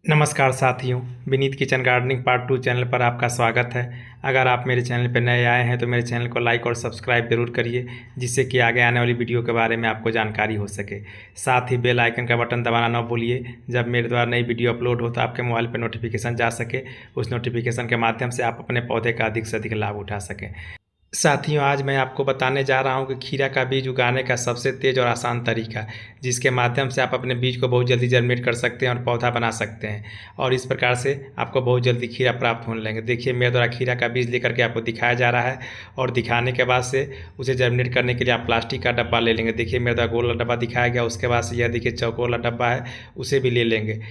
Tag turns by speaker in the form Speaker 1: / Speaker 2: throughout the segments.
Speaker 1: नमस्कार साथियों, Vineet kitchen gardening part 2 channel पर आपका स्वागत है। अगर आप मेरे चैनल पर नए आए हैं तो मेरे चैनल को लाइक और सब्सक्राइब जरूर करिए, जिससे कि आगे आने वाली वीडियो के बारे में आपको जानकारी हो सके। साथ ही बेल आइकन का बटन दबाना ना भूलिए, जब मेरे द्वारा नई वीडियो अपलोड हो तो आपके मोबाइल पर नोटिफिकेशन जा सके। उस नोटिफिकेशन के माध्यम से आप अपने पौधे का अधिक से अधिक लाभ उठा सकें। साथियों, आज मैं आपको बताने जा रहा हूं कि खीरा का बीज उगाने का सबसे तेज़ और आसान तरीका, जिसके माध्यम से आप अपने बीज को बहुत जल्दी जर्मिनेट कर सकते हैं और पौधा बना सकते हैं, और इस प्रकार से आपको बहुत जल्दी खीरा प्राप्त होने लगेंगे। देखिए, मेरे द्वारा खीरा का बीज लेकर के आपको दिखाया जा रहा है, और दिखाने के बाद से उसे जर्मिनेट करने के लिए आप प्लास्टिक का डब्बा ले लेंगे। देखिए, मेरे द्वारा गोल वाला डब्बा दिखाया गया, उसके बाद से यह देखिए चौकोर वाला डब्बा है, उसे भी ले लेंगे।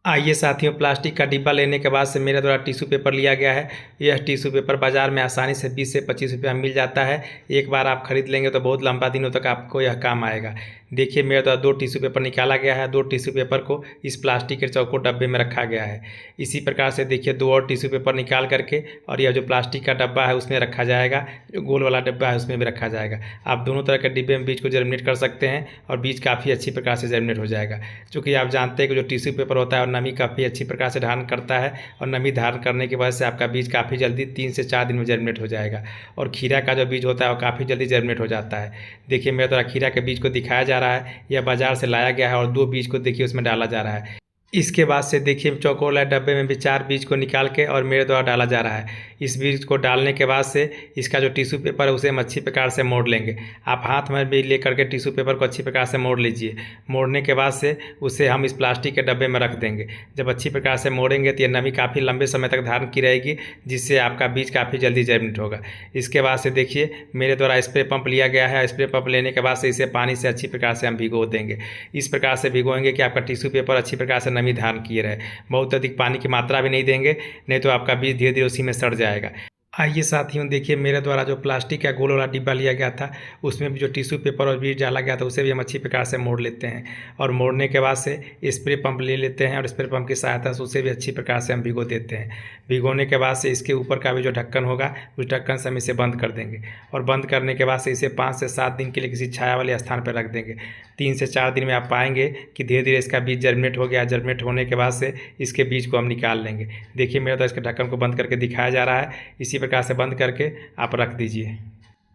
Speaker 1: आइए साथियों, प्लास्टिक का डिब्बा लेने के बाद से मेरे द्वारा टिश्यू पेपर लिया गया है। यह टिश्यू पेपर बाज़ार में आसानी से 20 से 25 रुपये में मिल जाता है। एक बार आप खरीद लेंगे तो बहुत लंबा दिनों तक आपको यह काम आएगा। देखिए, मेरे द्वारा 2 टिश्यू पेपर निकाला गया है। 2 टिश्यू पेपर को इस प्लास्टिक के चौकोर डब्बे में रखा गया है। इसी प्रकार से देखिए 2 और टिश्यू पेपर निकाल करके, और यह जो प्लास्टिक का डब्बा है उसमें रखा जाएगा, जो गोल वाला डब्बा है उसमें भी रखा जाएगा। आप दोनों तरह के डिब्बे में बीज को जर्मिनेट कर सकते हैं, और बीज काफ़ी अच्छी प्रकार से जर्मिनेट हो जाएगा। चूँकि आप जानते हैं कि जो टिश्यू पेपर होता है और नमी काफ़ी अच्छी प्रकार से धारण करता है, और नमी धारण करने की वजह से आपका बीज काफ़ी जल्दी 3 से 4 दिन में जर्मिनेट हो जाएगा। और खीरा का जो बीज होता है वो काफ़ी जल्दी जर्मिनेट हो जाता है। देखिए, मेरे द्वारा खीरा के बीज को दिखाया जा रहा है। यह बाजार से लाया गया है, और 2 बीज को देखिए उसमें डाला जा रहा है। इसके बाद से देखिए चौकोर वाले डब्बे में भी 4 बीज को निकाल के और मेरे द्वारा डाला जा रहा है। इस बीज को डालने के बाद से इसका जो टिश्यू पेपर है उसे हम अच्छी प्रकार से मोड़ लेंगे। आप हाथ में भी ले करके टिश्यू पेपर को अच्छी प्रकार से मोड़ लीजिए। मोड़ने के बाद से उसे हम इस प्लास्टिक के डब्बे में रख देंगे। जब अच्छी प्रकार से मोड़ेंगे तो यह नमी काफ़ी लंबे समय तक धारण की रहेगी, जिससे आपका बीज काफ़ी जल्दी जर्मिनेट होगा। इसके बाद से देखिए, मेरे द्वारा स्प्रे पंप लिया गया है। स्प्रे पंप लेने के बाद से इसे पानी से अच्छी प्रकार से हम भिगो देंगे। इस प्रकार से भिगोएंगे कि आपका टिश्यू पेपर अच्छी प्रकार से नमी धारण किए रहे। बहुत अधिक पानी की मात्रा भी नहीं देंगे, नहीं तो आपका बीज धीरे धीरे उसी में सड़ जाएगा। आइए साथियों, देखिए मेरे द्वारा जो प्लास्टिक का गोल वाला डिब्बा लिया गया था, उसमें भी जो टिश्यू पेपर और बीज डाला गया था उसे भी हम अच्छी प्रकार से मोड़ लेते हैं। और मोड़ने के बाद से स्प्रे पंप ले लेते हैं, और स्प्रे पंप की सहायता से उसे भी अच्छी प्रकार से हम भिगो देते हैं। भिगोने के बाद से इसके ऊपर का भी जो ढक्कन होगा, उस ढक्कन से हम इसे बंद कर देंगे। और बंद करने के बाद से इसे 5 से 7 दिन के लिए किसी छाया वाले स्थान पर रख देंगे। 3 से 4 दिन में आप पाएंगे कि धीरे धीरे इसका बीज जर्मिनेट हो गया। जर्मिनेट होने के बाद से इसके बीज को हम निकाल लेंगे। देखिए, मेरा तो इसके ढक्कन को बंद करके दिखाया जा रहा है। इसी प्रकार से बंद करके आप रख दीजिए।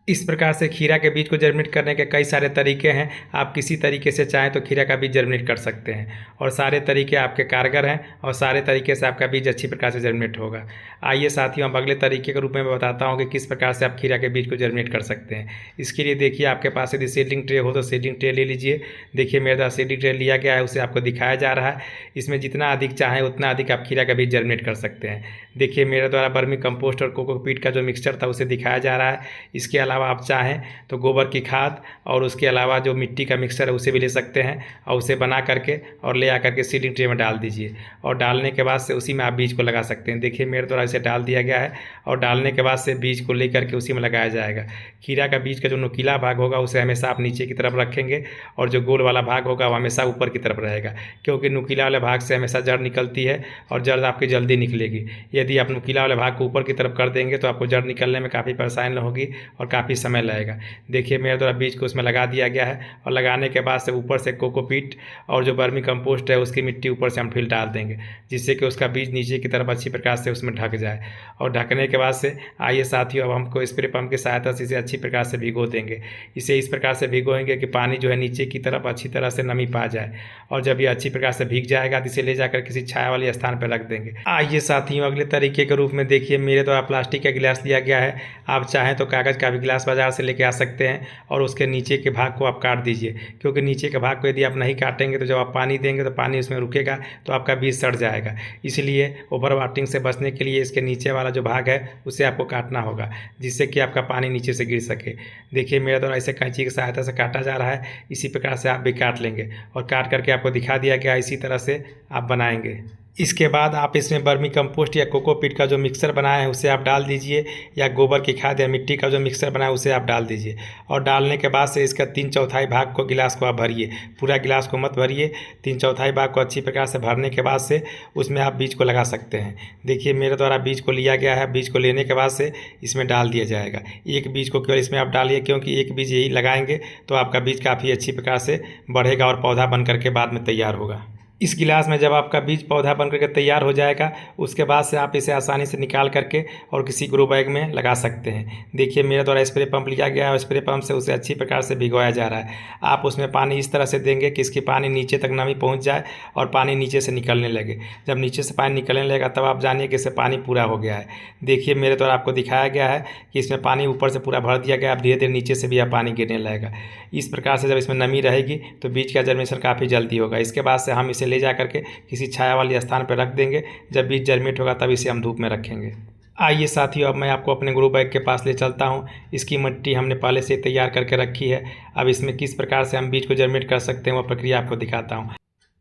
Speaker 1: इस प्रकार से खीरा के बीज को जर्मिनेट करने के कई सारे तरीके हैं। आप किसी तरीके से चाहें तो खीरा का बीज जर्मिनेट कर सकते हैं, और सारे तरीके आपके कारगर हैं, और सारे तरीके से आपका बीज अच्छी प्रकार से जर्मिनेट होगा। आइए साथियों, अब अगले तरीके के रूप में मैं बताता हूं कि किस प्रकार से आप खीरा के बीज को जर्मिनेट कर सकते हैं। इसके लिए देखिए, आपके पास यदि सीडलिंग ट्रे हो तो सीडलिंग ट्रे ले लीजिए। देखिए, मेरे द्वारा सीडलिंग ट्रे लिया गया है, उसे आपको दिखाया जा रहा है। इसमें जितना अधिक चाहें उतना अधिक आप खीरा का बीज जर्मिनेट कर सकते हैं। देखिए, मेरे द्वारा वर्मी कंपोस्ट और कोकोपीट का जो मिक्सचर था उसे दिखाया जा रहा है। इसके अलावा आप चाहें तो गोबर की खाद और उसके अलावा जो मिट्टी का मिक्सचर है उसे भी ले सकते हैं, और उसे बना करके और ले आकर के सीडिंग ट्रे में डाल दीजिए। और डालने के बाद से उसी में आप बीज को लगा सकते हैं। देखिए, मेरे द्वारा इसे डाल दिया गया है, और डालने के बाद से बीज को ले करके उसी में लगाया जाएगा। खीरा का बीज का जो नुकीला भाग होगा उसे हमेशा आप नीचे की तरफ रखेंगे, और जो गोल वाला भाग होगा वो हमेशा ऊपर की तरफ रहेगा, क्योंकि नुकीला वाले भाग से हमेशा जड़ निकलती है, और जड़ आपकी जल्दी निकलेगी। यदि आप नुकीला वाले भाग को ऊपर की तरफ कर देंगे तो आपको जड़ निकलने में काफ़ी परेशानी होगी और काफ़ी समय लगेगा। देखिए, मेरे द्वारा बीज को उसमें लगा दिया गया है, और लगाने के बाद से ऊपर से कोकोपीट और जो वर्मी कंपोस्ट है उसकी मिट्टी ऊपर से हम फिल डाल देंगे, जिससे कि उसका बीज नीचे की तरफ अच्छी प्रकार से उसमें ढक जाए। और ढकने के बाद से आइए साथियों, अब हमको स्प्रे पंप की सहायता से इसे अच्छी प्रकार से भिगो देंगे। इसे इस प्रकार से भिगोएंगे कि पानी जो है नीचे की तरफ अच्छी तरह से नमी पा जाए, और जब ये अच्छी प्रकार से भीग जाएगा तो इसे ले जाकर किसी छाया वाले स्थान पर रख देंगे। आइए साथियों, अगले तरीके के रूप में देखिए, मेरे द्वारा प्लास्टिक का गिलास दिया गया है। आप चाहें तो कागज़ का भी गिलास बाजार से लेके आ सकते हैं, और उसके नीचे के भाग को आप काट दीजिए, क्योंकि नीचे के भाग को यदि आप नहीं काटेंगे तो जब आप पानी देंगे तो पानी उसमें रुकेगा तो आपका बीज सड़ जाएगा। इसलिए ओवर वाटरिंग से बचने के लिए इसके नीचे वाला जो भाग है उसे आपको काटना होगा, जिससे कि आपका पानी नीचे से गिर सके। देखिए, मेरे द्वारा इसे कैंची की सहायता से काटा जा रहा है। इसी प्रकार से आप भी काट लेंगे, और काट करके आपको दिखा दिया गया, इसी तरह से आप बनाएंगे। इसके बाद आप इसमें वर्मी कंपोस्ट या कोकोपीट का जो मिक्सर बनाया है उसे आप डाल दीजिए, या गोबर की खाद या मिट्टी का जो मिक्सर बनाया है उसे आप डाल दीजिए। और डालने के बाद से इसका 3/4 भाग को गिलास को आप भरिए। पूरा गिलास को मत भरिए, 3/4 भाग को अच्छी प्रकार से भरने के बाद से उसमें आप बीज को लगा सकते हैं। देखिए, मेरे द्वारा बीज को लिया गया है। बीज को लेने के बाद से इसमें डाल दिया जाएगा। एक बीज को केवल इसमें आप डालिए, क्योंकि एक बीज यही लगाएंगे तो आपका बीज काफ़ी अच्छी प्रकार से बढ़ेगा और पौधा बन करके बाद में तैयार होगा। इस गिलास में जब आपका बीज पौधा बन करके तैयार हो जाएगा, उसके बाद से आप इसे आसानी से निकाल करके और किसी ग्रो बैग में लगा सकते हैं। देखिए मेरे द्वारा स्प्रे पंप लिया गया है और स्प्रे पंप से उसे अच्छी प्रकार से भिगोया जा रहा है। आप उसमें पानी इस तरह से देंगे कि इसकी पानी नीचे तक नमी पहुँच जाए और पानी नीचे से निकलने लगे। जब नीचे से पानी निकलने लगेगा तब आप जानिए कि इससे पानी पूरा हो गया है। देखिए मेरे द्वारा आपको दिखाया गया है कि इसमें पानी ऊपर से पूरा भर दिया गया, अब धीरे धीरे नीचे से भी पानी गिरने लगेगा। इस प्रकार से जब इसमें नमी रहेगी तो बीज का जर्मिनेशन काफ़ी जल्दी होगा। इसके बाद से हम इसे ले जा करके किसी छाया वाले स्थान पर रख देंगे। जब बीज जर्मिनेट होगा तब इसे हम धूप में रखेंगे। आइए साथियों, अब मैं आपको अपने ग्रो बैग के पास ले चलता हूँ। इसकी मिट्टी हमने पहले से तैयार करके रखी है। अब इसमें किस प्रकार से हम बीज को जर्मिनेट कर सकते हैं वह प्रक्रिया आपको दिखाता हूँ।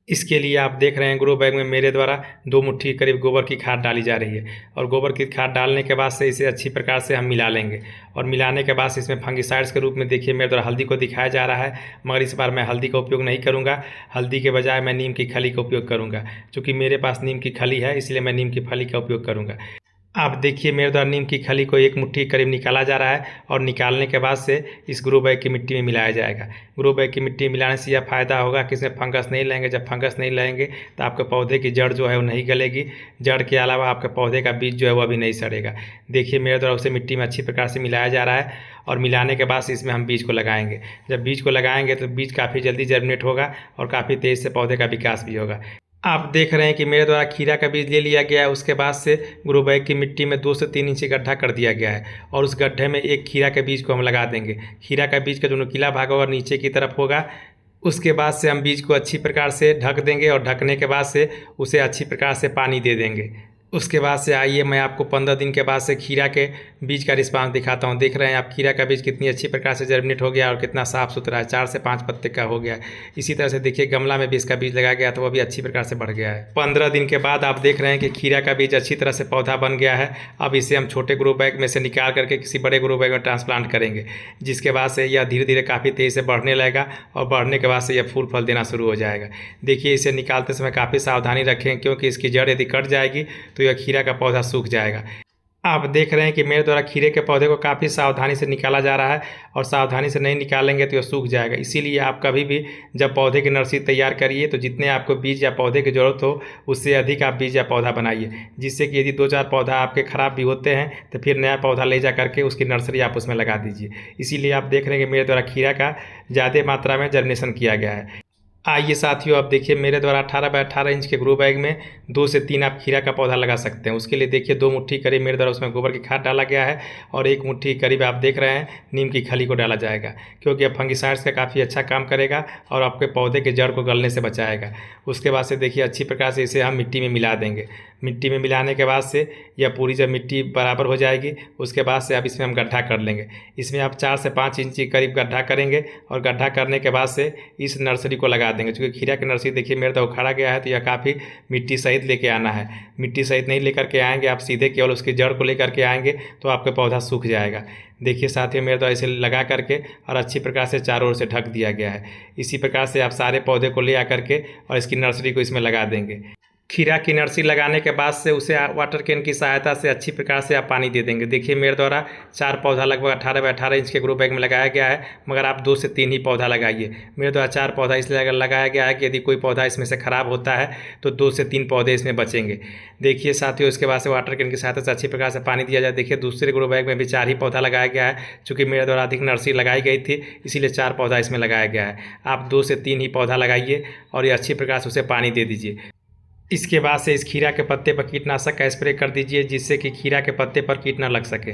Speaker 1: इसके लिए आप देख रहे हैं ग्रो बैग में मेरे द्वारा 2 मुट्ठी करीब गोबर की खाद डाली जा रही है और गोबर की खाद डालने के बाद से इसे अच्छी प्रकार से हम मिला लेंगे और मिलाने के बाद से इसमें फंगिसाइड्स के रूप में देखिए मेरे द्वारा हल्दी को दिखाया जा रहा है, मगर इस बार मैं हल्दी का उपयोग नहीं करूंगा। हल्दी के बजाय मैं नीम की खली का उपयोग करूंगा। चूँकि मेरे पास नीम की खली है इसलिए मैं नीम की फली का उपयोग करूँगा। आप देखिए मेरे द्वारा नीम की खली को 1 मुट्ठी करीब निकाला जा रहा है और निकालने के बाद से इस ग्रो बैग की मिट्टी में मिलाया जाएगा। ग्रो बैग की मिट्टी मिलाने से यह फ़ायदा होगा कि इसमें फंगस नहीं लगेंगे। जब फंगस नहीं लगेंगे तो आपके पौधे की जड़ जो है वो नहीं गलेगी। जड़ के अलावा आपके पौधे का बीज जो है वो भी नहीं सड़ेगा। देखिए मेरे द्वारा उसे मिट्टी में अच्छी प्रकार से मिलाया जा रहा है और मिलाने के बाद से इसमें हम बीज को लगाएंगे। जब बीज को लगाएंगे तो बीज काफ़ी जल्दी जर्मिनेट होगा और काफ़ी तेज़ से पौधे का विकास भी होगा। आप देख रहे हैं कि मेरे द्वारा खीरा का बीज ले लिया गया है। उसके बाद से ग्रो बैग की मिट्टी में 2 से 3 इंच गड्ढा कर दिया गया है और उस गड्ढे में एक खीरा के बीज को हम लगा देंगे। खीरा का बीज का जो नुकीला भाग होगा नीचे की तरफ होगा। उसके बाद से हम बीज को अच्छी प्रकार से ढक देंगे और ढकने के बाद से उसे अच्छी प्रकार से पानी दे देंगे। उसके बाद से आइए मैं आपको 15 दिन के बाद से खीरा के बीज का रिस्पांस दिखाता हूँ। देख रहे हैं आप खीरा का बीज कितनी अच्छी प्रकार से जर्मिनेट हो गया और कितना साफ़ सुथरा है, 4 से 5 पत्ते का हो गया है। इसी तरह से देखिए गमला में भी इसका बीज लगाया गया तो वह भी अच्छी प्रकार से बढ़ गया है। 15 दिन के बाद आप देख रहे हैं कि खीरा का बीज अच्छी तरह से पौधा बन गया है। अब इसे हम छोटे ग्रो बैग में से निकाल करके किसी बड़े ग्रो बैग में ट्रांसप्लांट करेंगे, जिसके बाद से यह धीरे धीरे काफ़ी तेज़ी से बढ़ने लगेगा और बढ़ने के बाद से यह फूल फल देना शुरू हो जाएगा। देखिए इसे निकालते समय काफ़ी सावधानी रखें, क्योंकि इसकी जड़ यदि कट जाएगी तो यह खीरा का पौधा सूख जाएगा। आप देख रहे हैं कि मेरे द्वारा खीरे के पौधे को काफ़ी सावधानी से निकाला जा रहा है और सावधानी से नहीं निकालेंगे तो यह सूख जाएगा। इसीलिए आप कभी भी जब पौधे की नर्सरी तैयार करिए तो जितने आपको बीज या पौधे की ज़रूरत हो उससे अधिक आप बीज या पौधा बनाइए, जिससे कि यदि 2-4 पौधा आपके ख़राब भी होते हैं तो फिर नया पौधा ले जा करके उसकी नर्सरी आप उसमें लगा दीजिए। इसीलिए आप देख रहे हैं कि मेरे द्वारा खीरा का ज़्यादा मात्रा में जर्मिनेशन किया गया है। आइए साथियों, अब देखिए मेरे द्वारा 18 बाय 18 इंच के ग्रो बैग में 2 से 3 आप खीरा का पौधा लगा सकते हैं। उसके लिए देखिए 2 मुट्ठी करीब मेरे द्वारा उसमें गोबर की खाद डाला गया है और 1 मुट्ठी करीब आप देख रहे हैं नीम की खली को डाला जाएगा, क्योंकि अब फंगिसाइड्स का काफ़ी अच्छा काम करेगा और आपके पौधे के जड़ को गलने से बचाएगा। उसके बाद से देखिए अच्छी प्रकार से इसे हम मिट्टी में मिला देंगे। मिट्टी में मिलाने के बाद से यह पूरी जब मिट्टी बराबर हो जाएगी उसके बाद से अब इसमें हम गड्ढा कर लेंगे। इसमें आप 4 से 5 इंच करीब गड्ढा करेंगे और गड्ढा करने के बाद से इस नर्सरी को लगा देंगे। क्योंकि खीरा की नर्सरी देखिए मेरे तो उखाड़ा गया है तो यह काफ़ी मिट्टी सहित लेके आना है। मिट्टी सहित नहीं लेकर के आएंगे आप, सीधे केवल उसकी जड़ को लेकर के आएंगे तो आपका पौधा सूख जाएगा। देखिए साथियों मेरे द्वारा इसे लगा करके और अच्छी प्रकार से चारों ओर से ढक दिया गया है। इसी प्रकार से आप सारे पौधे को ले आकर के और इसकी नर्सरी को इसमें लगा देंगे। खीरा की नर्सरी लगाने के बाद से उसे वाटर कैन की सहायता से अच्छी प्रकार से आप पानी दे देंगे। देखिए मेरे द्वारा 4 पौधा लगभग 18 बाय 18 इंच के ग्रो बैग में लगाया गया है, मगर आप 2 से 3 ही पौधा लगाइए। मेरे द्वारा 4 पौधा इसलिए लगाया गया है कि यदि कोई पौधा इसमें से ख़राब होता है तो 2 से 3 पौधे इसमें बचेंगे। देखिए साथियों इसके बाद से वाटर कैन की सहायता से अच्छी प्रकार से पानी दिया जाए। देखिए दूसरे ग्रो बैग में भी 4 ही पौधा लगाया गया है। चूँकि मेरे द्वारा अधिक नर्सरी लगाई गई थी इसीलिए 4 पौधा इसमें लगाया गया है। आप 2 से 3 ही पौधा लगाइए और ये अच्छी प्रकार से उसे पानी दे दीजिए। इसके बाद से इस खीरा के पत्ते पर कीटनाशक का स्प्रे कर दीजिए, जिससे कि खीरा के पत्ते पर कीट न लग सके।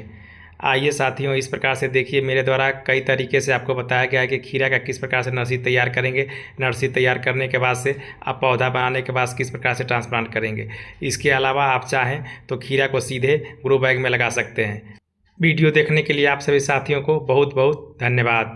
Speaker 1: आइए साथियों इस प्रकार से देखिए मेरे द्वारा कई तरीके से आपको बताया गया है कि खीरा का किस प्रकार से नर्सरी तैयार करेंगे। नर्सरी तैयार करने के बाद से आप पौधा बनाने के बाद किस प्रकार से ट्रांसप्लांट करेंगे। इसके अलावा आप चाहें तो खीरा को सीधे ग्रो बैग में लगा सकते हैं। वीडियो देखने के लिए आप सभी साथियों को बहुत बहुत धन्यवाद।